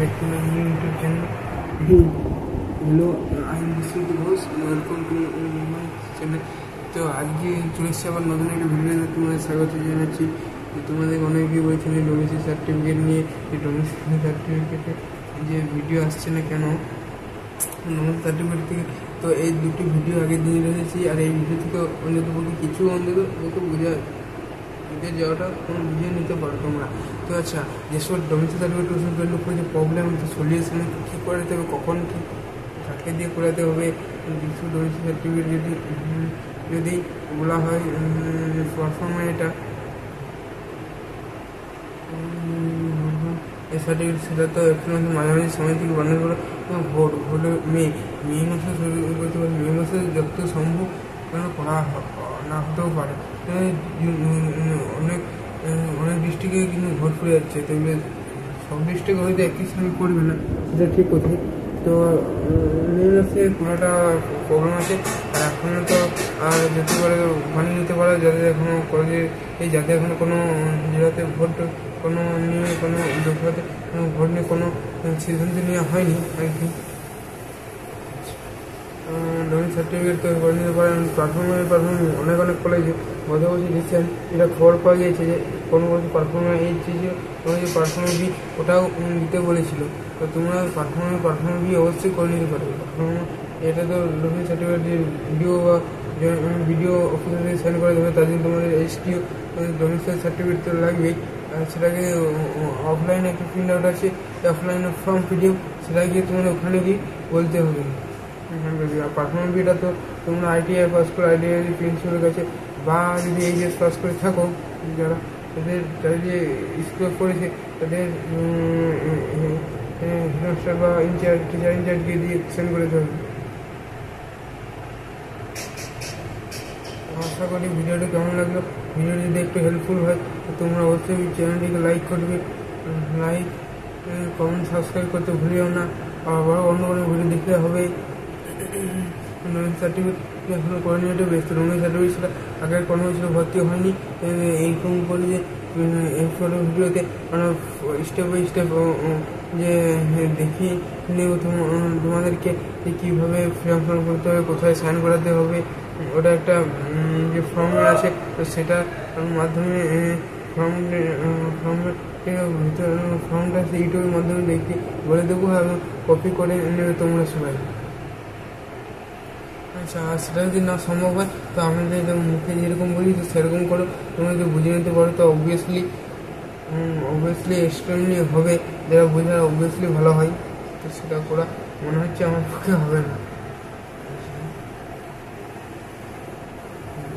back to my new YouTube channel. Hello, I am Vishnu Ghosh. Welcome to my channel. তো আজকে চলে এসেছি আবার নতুন একটা ভিডিওতে তোমাদের স্বাগত জানাচ্ছি। তোমাদের অনেকেই বলছে যে ডোমেসিক সার্টিফিকেট নিয়ে এই ডোমেসিক সার্টিফিকেটে যে ভিডিও আসছে না কেন ডোমেসিক সার্টিফিকেট থেকে। তো এই দুটি ভিডিও আগে দিয়ে রেখেছি, আর এই ভিডিও থেকে অন্তত কিছু বোঝা যাওয়াটা বুঝিয়ে নিতে পারো তোমরা। তো আচ্ছা, যেসব ডোমেসিক সার্টিফিকেট উপরে যে প্রবলেম সলিউশন কী করাতে হবে, কখন কী কাকে দিয়ে করাতে হবে, কিছু ডোমেসিক সার্টিফিকেট যদি বলা হয় পারফর্ম এটা এই সার্টিফিকেট, সেটা তো একটু মাঝামাঝি সময় থেকে বানানো হলো ভোট মে মাসে শুরু করতে পারে। মে মাসে যত সম্ভব করা না হতেও পারে। অনেক ডিস্ট্রিক্টে কিন্তু ভোট পড়ে যাচ্ছে, তো সব ডিস্ট্রিক্টে হয়তো একই সঙ্গে করবে না, সেটা ঠিক কথা। তো মে মাসে পুরোটা প্রবলেম আছে। আর এখনও তো আর যেতে পারে বানিয়ে নিতে পারে যাদের এখনও কলেজে যাতে এখনও কোনো জেলাতে ভোট কোনো নিয়ে কোনো লোকসভাতে ভোট নিয়ে কোনো সিদ্ধান্ত নেওয়া হয়নি আর কি। ডোমেসিক সার্টিফিকেট তো করে নিতে পারেন। পারফর্ম অনেক কলেজে গত বছর রিসেন্ট এটা খবর পাওয়া গিয়েছে যে কোনো বছর পারফর্ম এই যে পারফর্ম বি ওটাও দিতে বলেছিল। তো তোমরা পারফর্ম বি অবশ্যই করে নিতে পারবে। এটা তো ডোমেসিক সার্টিফিকেট যে ভিডিও অফিসে সাইন করে দেবে, তার জন্য তোমাদের HTO ডোমেসিক সার্টিফিকেট তো লাগবেই। সেটাকে অফলাইনে একটা প্রিন্ট আউট আছে, অফলাইনে ফর্ম PDF, সেটা গিয়ে তোমাদের ওখানে গিয়ে বলতে হবে। আর পারফর্ম বিটা তো তোমরা ITI পাস করে ITI প্রিন্সিপালের কাছে বা যদি HS পাস করে থাকো, যারা যে স্কুলে পড়েছে তাদের হেডমাস্টার বা টিচার ইনচার্জকে দিয়ে সেন্ড করে দিতে হবে। আশা করি ভিডিওটি কেমন লাগলো। ভিডিও যদি একটু হেল্পফুল হয় তো তোমরা অবশ্যই চ্যানেলটিকে লাইক করবে, কমেন্ট সাবস্ক্রাইব করতে ভুলিও না। আবার অন্য কোনো ভিডিও দেখতে হবে। ডোমেসিক সার্টিফিকেট এখনও করে নিয়ে ব্যস্ত। ডোমেসিক সার্টিফিকেট সেটা আগের কোনো হয়েছিল, ভর্তি হয়নি। এইরকম করে যে এই ফটো ভিডিওতে মানে স্টেপ বাই স্টেপ যে দেখিয়ে নেব তোমাদেরকে যে কীভাবে ফর্ম করতে হবে, কোথায় সাইন করাতে হবে। ওটা একটা যে ফর্মে আছে, তো সেটার মাধ্যমে ফর্মটা ইউটিউবের মাধ্যমে দেখে বলে দেবো এবং কপি করে নেবে তোমরা সবাই। আচ্ছা, সেটা যদি না সম্ভব হয় তো আমাদের মুখে যেরকম বলি তো সেরকম করো। তোমরা যদি বুঝে নিতে পারো তো অবভিয়াসলি এক্সট্রিমলি হবে, যারা বোঝা অবভিয়াসলি ভালো হয়। তো সেটা করা মনে হচ্ছে আমার পক্ষে হবে না।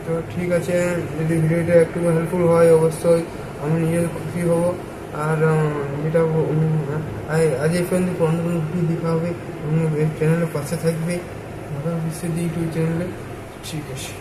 তো ঠিক আছে, যদি ভিডিওটা একটু হেল্পফুল হয় অবশ্যই আমি নিজে খুশি হব। আর যেটা আজ এই পর্যন্ত অন্য কোনো ভিডিও দেখা হবে, চ্যানেলের পাশে থাকবে ভারত বিশ্বের ইউটিউব চ্যানেলে। ঠিক আছে।